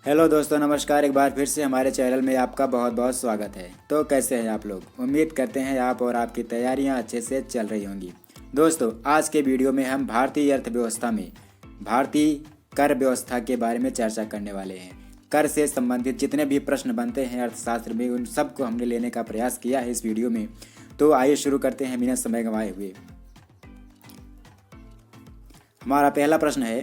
Hello दोस्तों, नमस्कार। एक बार फिर से हमारे चैनल में आपका बहुत बहुत स्वागत है। तो कैसे हैं आप लोग? उम्मीद करते हैं आप और आपकी तैयारियां अच्छे से चल रही होंगी। दोस्तों, आज के वीडियो में हम भारतीय अर्थव्यवस्था में भारतीय कर व्यवस्था के बारे में चर्चा करने वाले हैं। कर से संबंधित जितने भी प्रश्न बनते हैं अर्थशास्त्र में, उन सबको हमने लेने का प्रयास किया है इस वीडियो में। तो आइए शुरू करते हैं बिना समय गंवाए हुए। हमारा पहला प्रश्न है,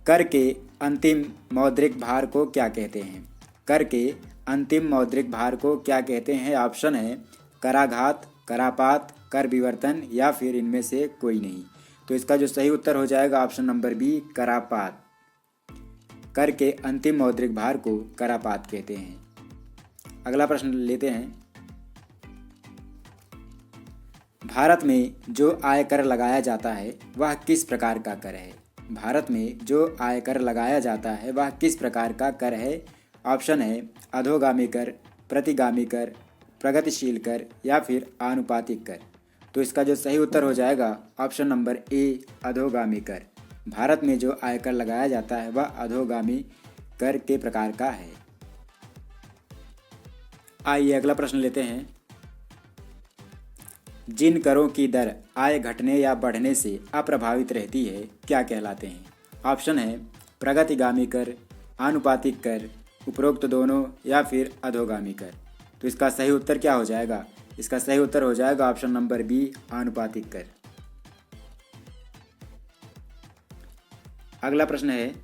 कर के अंतिम मौद्रिक भार को क्या कहते हैं? कर के अंतिम मौद्रिक भार को क्या कहते हैं? ऑप्शन है कराघात, करापात, कर विवर्तन या फिर इनमें से कोई नहीं। तो इसका जो सही उत्तर हो जाएगा ऑप्शन नंबर बी, करापात। कर के अंतिम मौद्रिक भार को करापात कहते हैं। अगला प्रश्न लेते हैं। भारत में जो आयकर लगाया जाता है वह किस प्रकार का कर है? भारत में जो आयकर लगाया जाता है वह किस प्रकार का कर है? ऑप्शन है अधोगामी कर, प्रतिगामी कर, प्रगतिशील कर या फिर आनुपातिक कर। तो इसका जो सही उत्तर हो जाएगा ऑप्शन नंबर ए, अधोगामी कर। भारत में जो आयकर लगाया जाता है वह अधोगामी कर के प्रकार का है। आइए अगला प्रश्न लेते हैं। जिन करों की दर आय घटने या बढ़ने से अप्रभावित रहती है क्या कहलाते हैं? ऑप्शन है प्रगतिगामी कर, आनुपातिक कर, उपरोक्त दोनों या फिर अधोगामी कर। तो इसका सही उत्तर क्या हो जाएगा? इसका सही उत्तर हो जाएगा ऑप्शन नंबर बी, आनुपातिक कर। अगला प्रश्न है,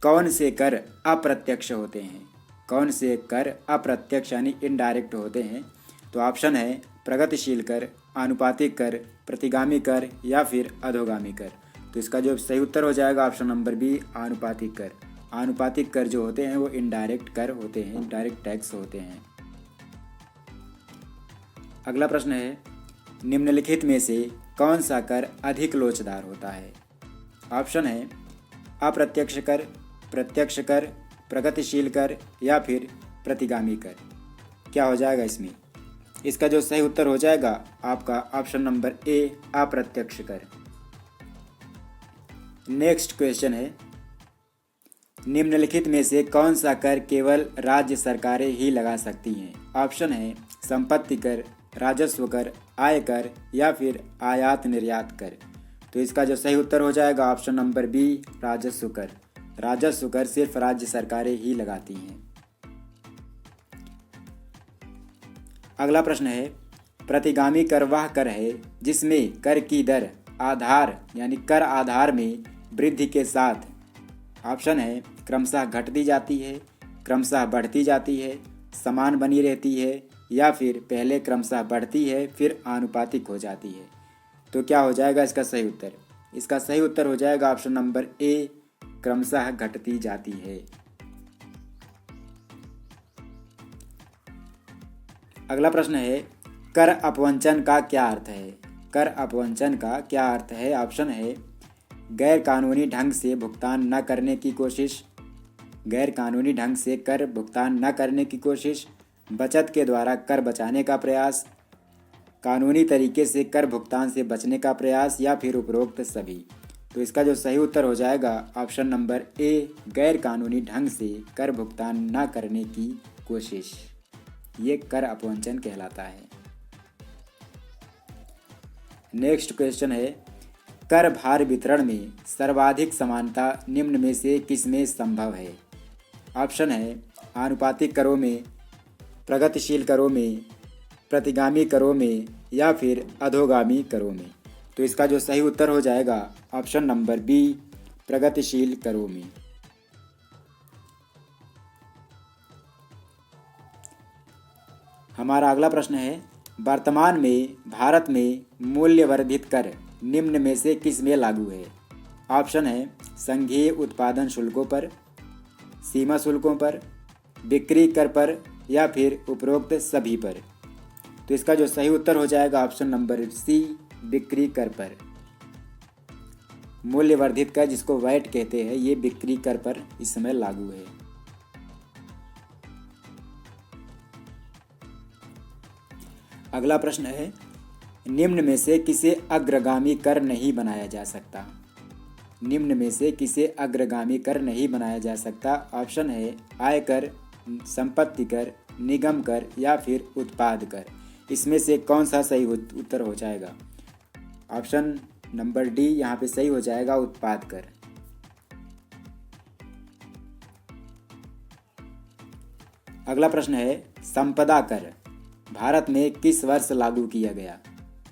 कौन से कर अप्रत्यक्ष होते हैं? कौन से कर अप्रत्यक्ष यानी इनडायरेक्ट होते हैं? तो ऑप्शन है प्रगतिशील कर, आनुपातिक कर, प्रतिगामी कर या फिर अधोगामी कर। तो इसका जो सही उत्तर हो जाएगा ऑप्शन नंबर बी, आनुपातिक कर। आनुपातिक कर जो होते हैं वो इनडायरेक्ट कर होते हैं, इनडायरेक्ट टैक्स होते हैं। अगला प्रश्न है, निम्नलिखित में से कौन सा कर अधिक लोचदार होता है? ऑप्शन है अप्रत्यक्ष कर, प्रत्यक्ष कर, प्रगतिशील कर या फिर प्रतिगामी कर। क्या हो जाएगा इसमें? इसका जो सही उत्तर हो जाएगा आपका ऑप्शन नंबर ए, अप्रत्यक्ष कर। नेक्स्ट क्वेश्चन है, निम्नलिखित में से कौन सा कर केवल राज्य सरकारें ही लगा सकती हैं? ऑप्शन है संपत्ति कर, राजस्व कर, आय कर या फिर आयात निर्यात कर। तो इसका जो सही उत्तर हो जाएगा ऑप्शन नंबर बी, राजस्व कर। राजस्व कर सिर्फ राज्य सरकारें ही लगाती हैं। अगला प्रश्न है, प्रतिगामी कर वह कर है जिसमें कर की दर आधार यानी कर आधार में वृद्धि के साथ, ऑप्शन है क्रमशः घटती जाती है, क्रमशः बढ़ती जाती है, समान बनी रहती है या फिर पहले क्रमशः बढ़ती है फिर आनुपातिक हो जाती है। तो क्या हो जाएगा इसका सही उत्तर? इसका सही उत्तर हो जाएगा ऑप्शन नंबर ए, क्रमशः घटती जाती है। अगला प्रश्न है, कर अपवंचन का क्या अर्थ है? कर अपवंचन का क्या अर्थ है? ऑप्शन है गैर कानूनी ढंग से भुगतान न करने की कोशिश, गैर कानूनी ढंग से कर भुगतान न करने की कोशिश, बचत के द्वारा कर बचाने का प्रयास, कानूनी तरीके से कर भुगतान से बचने का प्रयास या फिर उपरोक्त सभी। तो इसका जो सही उत्तर हो जाएगा ऑप्शन नंबर ए, गैर कानूनी ढंग से कर भुगतान न करने की कोशिश। ये कर अपवंचन कहलाता है। नेक्स्ट क्वेश्चन है, कर भार वितरण में सर्वाधिक समानता निम्न में से किसमें संभव है? ऑप्शन है आनुपातिक करों में, प्रगतिशील करों में, प्रतिगामी करों में या फिर अधोगामी करों में। तो इसका जो सही उत्तर हो जाएगा ऑप्शन नंबर बी, प्रगतिशील करों में। हमारा अगला प्रश्न है, वर्तमान में भारत में मूल्य वर्धित कर निम्न में से किस में लागू है? ऑप्शन है संघीय उत्पादन शुल्कों पर, सीमा शुल्कों पर, बिक्री कर पर या फिर उपरोक्त सभी पर। तो इसका जो सही उत्तर हो जाएगा ऑप्शन नंबर सी, बिक्री कर पर। मूल्य वर्धित कर जिसको वैट कहते हैं, ये बिक्री कर पर इस समय लागू है। अगला प्रश्न है, निम्न में से किसे अग्रगामी कर नहीं बनाया जा सकता? निम्न में से किसे अग्रगामी कर नहीं बनाया जा सकता? ऑप्शन है आयकर, संपत्ति कर, निगम कर या फिर उत्पाद कर। इसमें से कौन सा सही उत्तर हो जाएगा? ऑप्शन नंबर डी यहाँ पे सही हो जाएगा, उत्पाद कर। अगला प्रश्न है संपदा कर भारत में किस वर्ष लागू किया गया?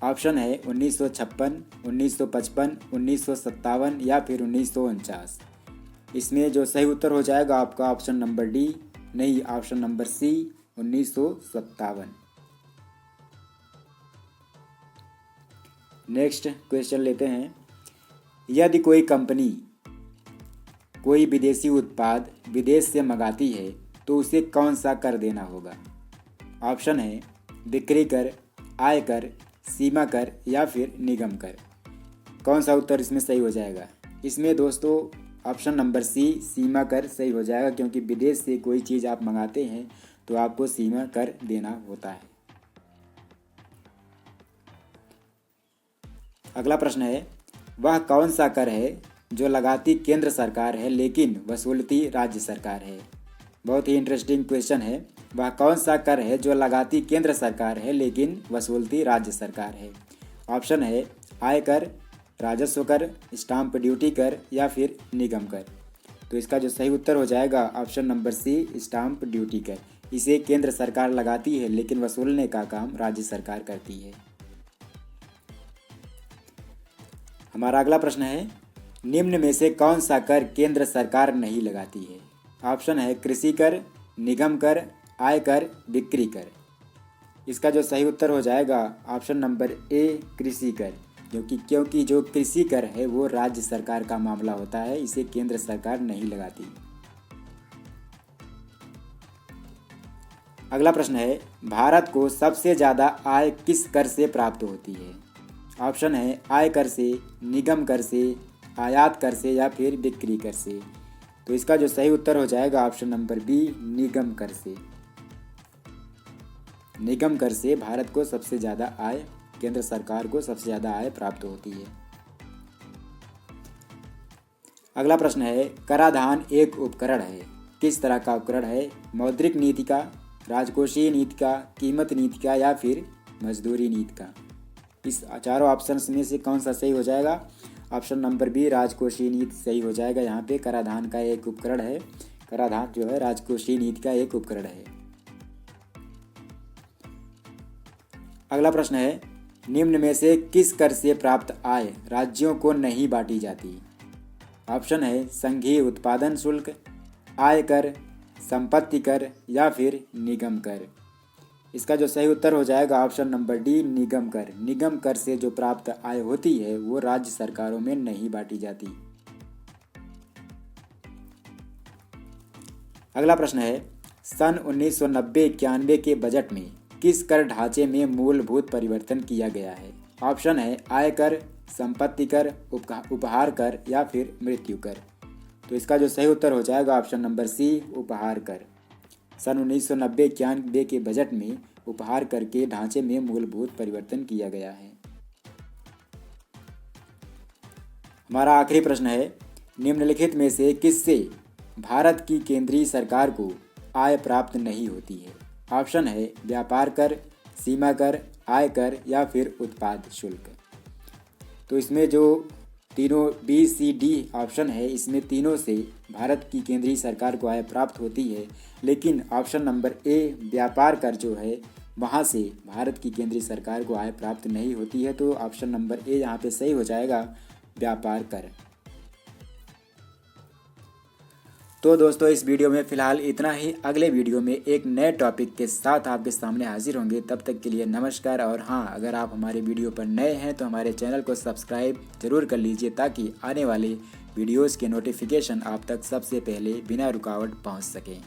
ऑप्शन है 1956, 1955, 1957 या फिर 1949। इसमें जो सही उत्तर हो जाएगा आपका ऑप्शन नंबर डी, नहीं option number C 1957। Next question लेते हैं। यदि कोई कंपनी कोई विदेशी उत्पाद विदेश से मंगाती है तो उसे कौन सा कर देना होगा? ऑप्शन है बिक्री कर, आय कर, सीमा कर या फिर निगम कर। कौन सा उत्तर इसमें सही हो जाएगा? इसमें दोस्तों ऑप्शन नंबर सी सीमा कर सही हो जाएगा, क्योंकि विदेश से कोई चीज़ आप मंगाते हैं तो आपको सीमा कर देना होता है। अगला प्रश्न है वह कौन सा कर है जो लगाती केंद्र सरकार है लेकिन वसूलती राज्य सरकार है? बहुत ही इंटरेस्टिंग क्वेश्चन है। वह कौन सा कर है जो लगाती केंद्र सरकार है लेकिन वसूलती राज्य सरकार है? ऑप्शन है आय कर, राजस्व कर, स्टाम्प ड्यूटी कर या फिर निगम कर। तो इसका जो सही उत्तर हो जाएगा option number C stamp duty कर। इसे केंद्र सरकार लगाती है लेकिन वसूलने का काम राज्य सरकार करती है। हमारा अगला प्रश्न है निम्न में से कौन सा कर केंद्र सरकार नहीं लगाती है? ऑप्शन है कृषि कर, निगम कर, आय कर, बिक्री कर। इसका जो सही उत्तर हो जाएगा ऑप्शन नंबर ए कृषि कर, क्योंकि जो कृषि कर है वो राज्य सरकार का मामला होता है, इसे केंद्र सरकार नहीं लगाती। अगला प्रश्न है भारत को सबसे ज़्यादा आय किस कर से प्राप्त होती है? ऑप्शन है आय कर से, निगम कर से, आयात कर से या फिर बिक्री कर से। तो इसका जो सही उत्तर हो जाएगा ऑप्शन नंबर बी निगम कर से। निगम कर से भारत को सबसे ज़्यादा आय, केंद्र सरकार को सबसे ज़्यादा आय प्राप्त होती है। अगला प्रश्न है कराधान एक उपकरण है, किस तरह का उपकरण है? मौद्रिक नीति का, राजकोषीय नीति का, कीमत नीति का या फिर मजदूरी नीति का? इस चारों ऑप्शंस में से कौन सा सही हो जाएगा? ऑप्शन नंबर बी राजकोषीय नीति सही हो जाएगा। यहाँ पे कराधान का एक उपकरण है, कराधान जो है राजकोषीय नीति का एक उपकरण है। अगला प्रश्न है निम्न में से किस कर से प्राप्त आय राज्यों को नहीं बांटी जाती? ऑप्शन है संघीय उत्पादन शुल्क, आय कर, संपत्ति कर या फिर निगम कर। इसका जो सही उत्तर हो जाएगा ऑप्शन नंबर डी निगम कर। निगम कर से जो प्राप्त आय होती है वो राज्य सरकारों में नहीं बांटी जाती। अगला प्रश्न है सन 1990-91 के बजट में किस कर ढांचे में मूलभूत परिवर्तन किया गया है? ऑप्शन है आय कर, संपत्ति कर, उपहार कर या फिर मृत्यु कर। तो इसका जो सही उत्तर हो जाएगा ऑप्शन नंबर सी उपहार कर। सन 1990-91 के बजट में उपहार कर के ढांचे में मूलभूत परिवर्तन किया गया है। हमारा आखिरी प्रश्न है निम्नलिखित में से किससे भारत की केंद्रीय सरकार को आय प्राप्त नहीं होती है? ऑप्शन है व्यापार कर, सीमा कर, आय कर या फिर उत्पाद शुल्क। तो इसमें जो तीनों बी सी डी ऑप्शन है, इसमें तीनों से भारत की केंद्रीय सरकार को आय प्राप्त होती है, लेकिन ऑप्शन नंबर ए व्यापार कर जो है वहाँ से भारत की केंद्रीय सरकार को आय प्राप्त नहीं होती है। तो ऑप्शन नंबर ए यहाँ पे सही हो जाएगा व्यापार कर। तो दोस्तों इस वीडियो में फ़िलहाल इतना ही। अगले वीडियो में एक नए टॉपिक के साथ आपके सामने हाजिर होंगे। तब तक के लिए नमस्कार। और हाँ, अगर आप हमारे वीडियो पर नए हैं तो हमारे चैनल को सब्सक्राइब जरूर कर लीजिए, ताकि आने वाले वीडियोज़ के नोटिफिकेशन आप तक सबसे पहले बिना रुकावट पहुँच सकें।